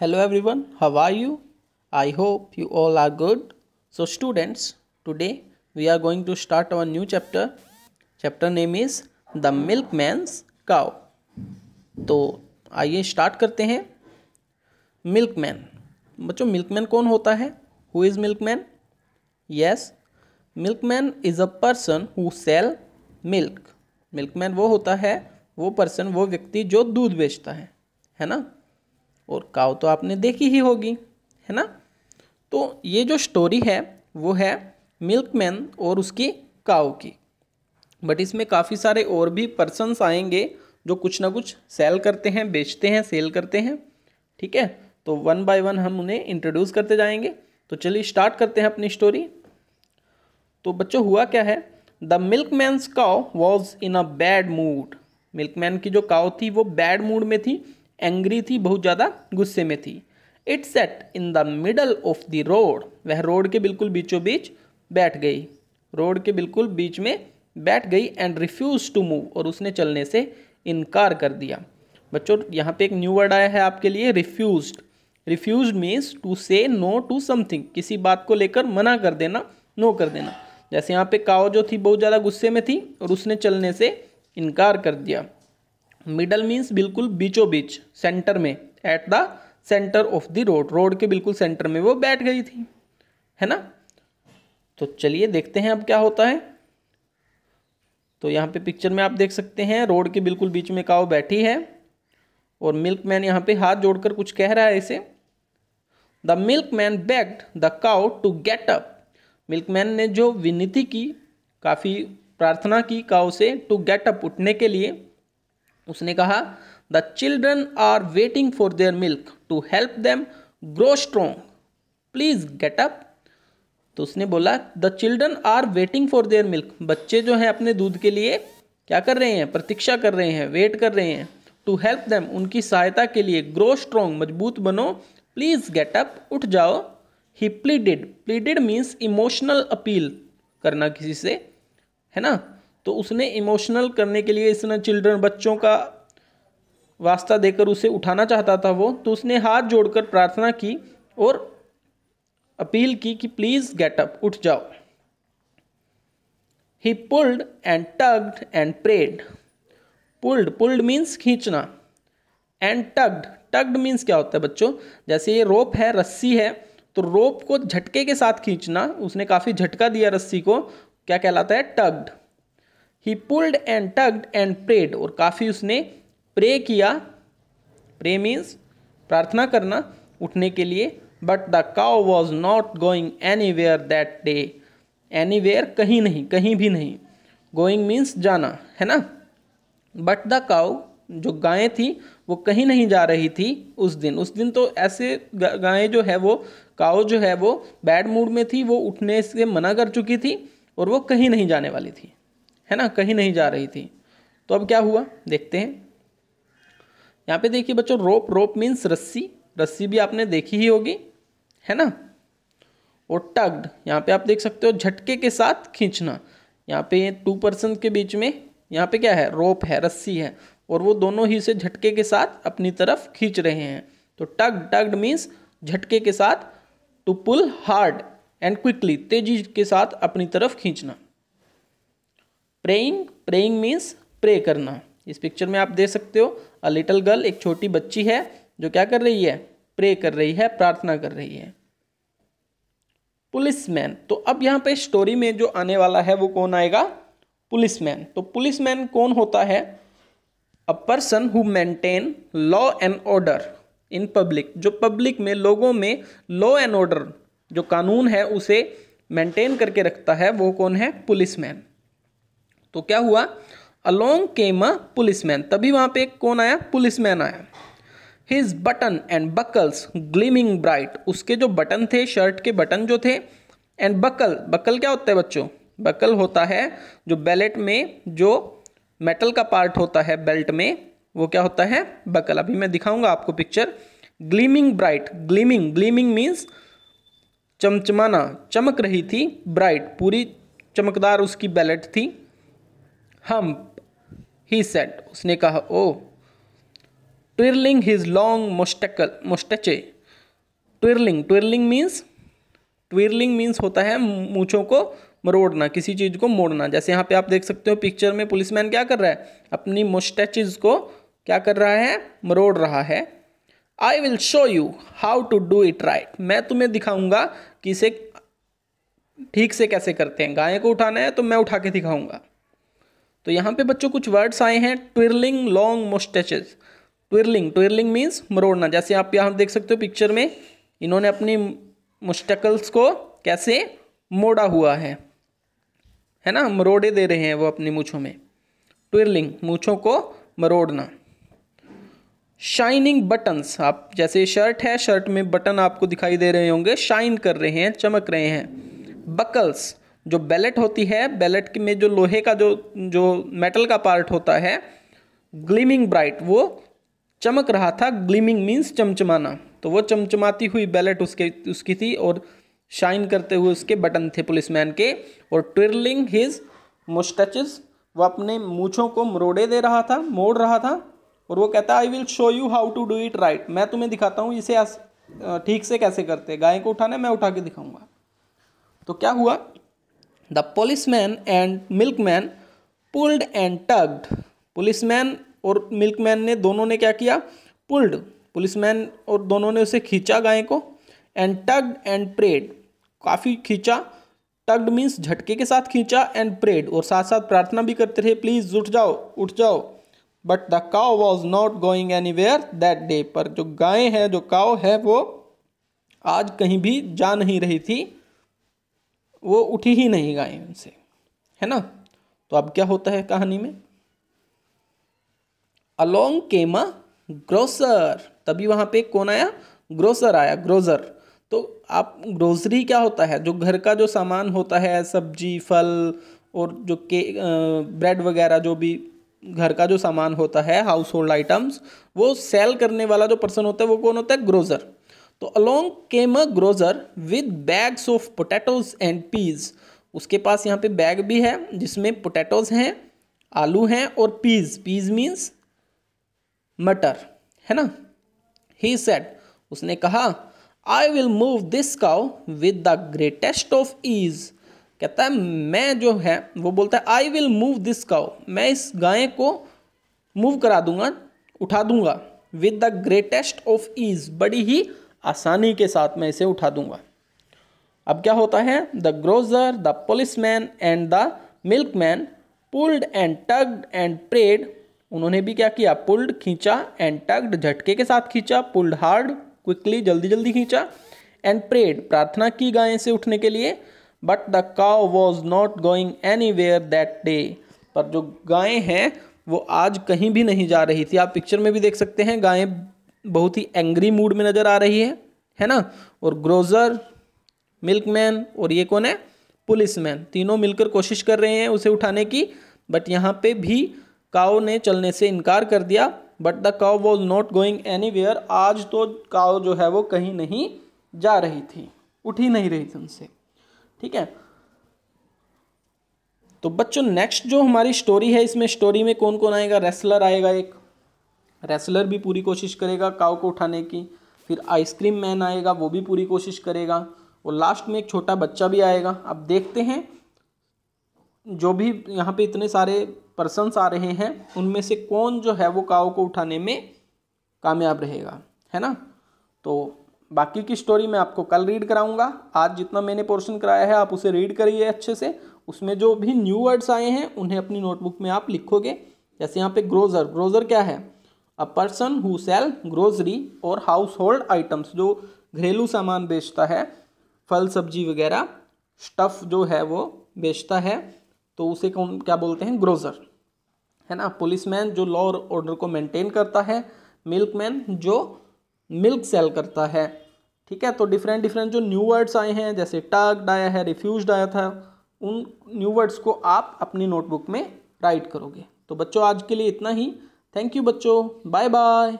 Hello everyone, how are you? I hope you all are good. So students, today we are going to start our new chapter. Chapter name is The Milkman's Cow. तो आइए start करते हैं। Milkman, बच्चों milkman कौन होता है? Who is milkman? Yes, milkman is a person who sell milk. Milkman वो होता है, वो पर्सन, वो व्यक्ति जो दूध बेचता है ना। और काव तो आपने देखी ही होगी, है ना। तो ये जो स्टोरी है वो है मिल्कमैन और उसकी काव की। बट इसमें काफ़ी सारे और भी पर्सन्स आएंगे जो कुछ ना कुछ सेल करते हैं, बेचते हैं, सेल करते हैं। ठीक है, तो वन बाय वन हम उन्हें इंट्रोड्यूस करते जाएंगे। तो चलिए स्टार्ट करते हैं अपनी स्टोरी। तो बच्चों हुआ क्या है, द मिल्कमैन्स काव was in a bad mood. Milkman की जो काव थी वो बैड मूड में थी, एंग्री थी, बहुत ज़्यादा गुस्से में थी। It set in the middle of the road, वह रोड के बिल्कुल बीचों बीच बैठ गई, रोड के बिल्कुल बीच में बैठ गई। एंड रिफ्यूज टू मूव, और उसने चलने से इनकार कर दिया। बच्चों यहाँ पे एक न्यू वर्ड आया है आपके लिए, रिफ्यूज्ड। रिफ्यूज्ड मीन्स टू से नो टू समथिंग, किसी बात को लेकर मना कर देना, नो कर देना। जैसे यहाँ पे काव जो थी बहुत ज़्यादा गुस्से में थी और उसने चलने से इनकार कर दिया। मिडल मीन्स बिल्कुल बीचों बीच, सेंटर में, at the centre of the road, road के बिल्कुल सेंटर में वो बैठ गई थी, है ना। तो चलिए देखते हैं अब क्या होता है। तो यहाँ पे पिक्चर में आप देख सकते हैं रोड के बिल्कुल बीच में काव बैठी है और मिल्कमैन यहाँ पे हाथ जोड़कर कुछ कह रहा है इसे। The milkman begged the cow to get up. Milkman ने जो विनती की, काफ़ी प्रार्थना की काउ से, टू गेट अप, उठने के लिए। उसने कहा the children are waiting for their milk to help them grow strong, please get up. तो उसने बोला the children are waiting for their milk, बच्चे जो हैं अपने दूध के लिए क्या कर रहे हैं? प्रतीक्षा कर रहे हैं, वेट कर रहे हैं। टू हेल्प देम, उनकी सहायता के लिए। ग्रो स्ट्रोंग, मजबूत बनो। प्लीज गेट अप, उठ जाओ। He pleaded, pleaded means emotional appeal करना किसी से, है ना। तो उसने इमोशनल करने के लिए, इसने चिल्ड्रन, बच्चों का वास्ता देकर उसे उठाना चाहता था वो, तो उसने हाथ जोड़कर प्रार्थना की और अपील की कि प्लीज गेट अप, उठ जाओ। He pulled and tugged and prayed. Pulled, pulled means खींचना, एंड टग्ड, टग्ड मीन्स क्या होता है बच्चों? जैसे ये रोप है, रस्सी है, तो रोप को झटके के साथ खींचना, उसने काफ़ी झटका दिया रस्सी को, क्या कहलाता है? Tugged. He pulled and tugged and prayed, और काफ़ी उसने प्रे किया। प्रे मीन्स प्रार्थना करना, उठने के लिए। But the cow was not going anywhere that day. Anywhere, कहीं नहीं, कहीं भी नहीं। गोइंग मीन्स जाना, है ना। बट द काउ, जो गायें थी वो कहीं नहीं जा रही थी उस दिन। उस दिन तो ऐसे गायें जो है वो, काउ जो है वो बैड मूड में थी, वो उठने से मना कर चुकी थी और वो कहीं नहीं जाने वाली थी, है ना, कहीं नहीं जा रही थी। तो अब क्या हुआ देखते हैं। यहाँ पे देखिए बच्चों, रोप, रोप मीन्स रस्सी, रस्सी भी आपने देखी ही होगी, है ना। और टग्ड, यहाँ पे आप देख सकते हो झटके के साथ खींचना। यहाँ पे टू पर्सन के बीच में, यहाँ पे क्या है? रोप है, रस्सी है, और वो दोनों ही से झटके के साथ अपनी तरफ खींच रहे हैं। तो टग्ड, टग्ड मीन्स झटके के साथ। To pull hard and quickly, तेजी के साथ अपनी तरफ खींचना। प्रेइंग, प्रेइंग मीन्स प्रे करना। इस पिक्चर में आप देख सकते हो अ लिटिल गर्ल, एक छोटी बच्ची है जो क्या कर रही है? प्रे कर रही है, प्रार्थना कर रही है। पुलिसमैन, तो अब यहाँ पे स्टोरी में जो आने वाला है वो कौन आएगा? पुलिसमैन। तो पुलिसमैन कौन होता है? A person who maintain law and order in public, जो पब्लिक में, लोगों में लॉ एंड ऑर्डर, जो कानून है उसे मेंटेन करके रखता है, वो कौन है? पुलिसमैन। तो क्या हुआ? अलोंग केम अ पुलिसमैन, तभी वहां पे कौन आया? पुलिसमैन आया। His button and buckles gleaming bright, उसके जो बटन थे, शर्ट के बटन जो थे, एंड बकल, बकल क्या होता है बच्चों? बकल होता है जो बेल्ट में, जो मेटल का पार्ट होता है बेल्ट में, वो क्या होता है? बकल। अभी मैं दिखाऊंगा आपको picture. Gleaming bright, gleaming, gleaming means चमचमाना, चमक रही थी। ब्राइट, पूरी चमकदार उसकी बेल्ट थी। हम, ही सेड, उसने कहा, ओ twirling his long मुस्टचे। Twirling means होता है मूंछों को मरोड़ना, किसी चीज़ को मोड़ना। जैसे यहाँ पे आप देख सकते हो पिक्चर में पुलिसमैन क्या कर रहा है, अपनी मुस्टैचेस को क्या कर रहा है, मरोड़ रहा है। I will show you how to do it right, मैं तुम्हें दिखाऊंगा कि इसे ठीक से कैसे करते हैं। गाय को उठाना है तो मैं उठा के दिखाऊंगा। तो यहाँ पे बच्चों कुछ वर्ड्स आए हैं, twirling, long moustaches. Twirling means मरोड़ना। जैसे आप यहाँ देख सकते हो पिक्चर में, इन्होंने अपनी मुस्टकल्स को कैसे मोड़ा हुआ है ना, मरोड़े दे रहे हैं वो अपनी मूँछों में। ट्विरलिंग, मूँछों को मरोड़ना। शाइनिंग बटन्स, आप जैसे शर्ट है, शर्ट में बटन आपको दिखाई दे रहे होंगे, शाइन कर रहे हैं, चमक रहे हैं। बकल्स, जो बेलेट होती है, बेलेट में जो लोहे का जो मेटल का पार्ट होता है। ग्लीमिंग ब्राइट, वो चमक रहा था। ग्लीमिंग मीन्स चमचमाना, तो वो चमचमाती हुई बेलेट उसकी थी और शाइन करते हुए उसके बटन थे पुलिसमैन के। और ट्विरलिंग हिज मुस्टचेस, वो अपने मूँछों को मरोड़े दे रहा था, मोड़ रहा था। और वो कहता है I will show you how to do it right, मैं तुम्हें दिखाता हूँ इसे ठीक से कैसे करते हैं। गाय को उठाना है, मैं उठा के दिखाऊंगा। तो क्या हुआ, the policeman and milkman pulled and tugged. Policeman और मिल्कमैन ने दोनों ने क्या किया, पुल्ड, पुलिसमैन और दोनों ने उसे खींचा गाय को। एंड टग्ड एंड प्रेड, काफ़ी खींचा। टग्ड मीन्स झटके के साथ खींचा, एंड प्रेड, और साथ साथ प्रार्थना भी करते रहे, प्लीज़ उठ जाओ उठ जाओ। But the cow was not going anywhere that day, पर जो गाय है, जो काउ है, वो आज कहीं भी जा नहीं रही थी, वो उठी ही नहीं गाय उनसे, है ना। तो अब क्या होता है कहानी में, अलोंग केम अ ग्रोसर, तभी वहां पे कौन आया, ग्रोसर आया, ग्रोसर। तो आप ग्रोसरी क्या होता है, जो घर का जो सामान होता है, सब्जी, फल और जो ब्रेड वगैरह, जो भी घर का जो सामान होता है, हाउस होल्ड आइटम्स, वो सेल करने वाला जो पर्सन होता है वो कौन होता है, ग्रोसर। तो along came a grocer with bags of potatoes and peas, उसके पास यहाँ पे बैग भी है जिसमें पोटैटोज हैं, आलू हैं, और पीज मीन्स मटर, है ना। ही सेड, उसने कहा, I will move this cow with the greatest of ease, कहता है मैं जो है, वो बोलता है I will move this cow, मैं इस गाय को मूव करा दूंगा, उठा दूंगा, with the greatest of ease, बड़ी ही आसानी के साथ मैं इसे उठा दूंगा। अब क्या होता है, the grocer, the policeman and the milkman pulled and tugged and prayed, उन्होंने भी क्या किया, पुल्ड, खींचा, एंड टग्ड, झटके के साथ खींचा, पुल्ड हार्ड, क्विकली, जल्दी जल्दी खींचा, एंड प्रेड, प्रार्थना की गाय से उठने के लिए। But the cow was not going anywhere that day, पर जो गायें हैं वो आज कहीं भी नहीं जा रही थी। आप पिक्चर में भी देख सकते हैं, गायें बहुत ही एंग्री मूड में नज़र आ रही है ना। और ग्रोसर, मिल्कमैन और ये कौन है, पुलिसमैन, तीनों मिलकर कोशिश कर रहे हैं उसे उठाने की। बट यहाँ पे भी काऊ ने चलने से इनकार कर दिया। But the cow was not going anywhere, आज तो काऊ जो है वो कहीं नहीं जा रही थी, उठ ही नहीं रही थी उनसे, ठीक है। तो बच्चों नेक्स्ट जो हमारी स्टोरी है, इसमें स्टोरी में कौन कौन आएगा, रेसलर आएगा, एक रेसलर भी पूरी कोशिश करेगा काऊ को उठाने की। फिर आइसक्रीम मैन आएगा, वो भी पूरी कोशिश करेगा। और लास्ट में एक छोटा बच्चा भी आएगा। अब देखते हैं जो भी यहाँ पे इतने सारे पर्सन्स आ रहे हैं उनमें से कौन जो है वो काऊ को उठाने में कामयाब रहेगा, है ना। तो बाकी की स्टोरी मैं आपको कल रीड कराऊंगा। आज जितना मैंने पोर्शन कराया है आप उसे रीड करिए अच्छे से। उसमें जो भी न्यू वर्ड्स आए हैं उन्हें अपनी नोटबुक में आप लिखोगे। जैसे यहाँ पे ग्रोसर, ग्रोसर क्या है, a person who sell grocery और हाउस होल्ड आइटम्स, जो घरेलू सामान बेचता है, फल सब्जी वगैरह, स्टफ़ जो है वो बेचता है, तो उसे कौन क्या बोलते हैं, ग्रोसर, है ना। पुलिसमैन जो लॉ और ऑर्डर को मेंटेन करता है, मिल्कमैन जो मिल्क सेल करता है, ठीक है। तो डिफरेंट डिफरेंट जो न्यू वर्ड्स आए हैं, जैसे टग्ड आया है, रिफ्यूज्ड आया था, उन न्यू वर्ड्स को आप अपनी नोटबुक में राइट करोगे। तो बच्चों आज के लिए इतना ही। थैंक यू बच्चों, बाय बाय।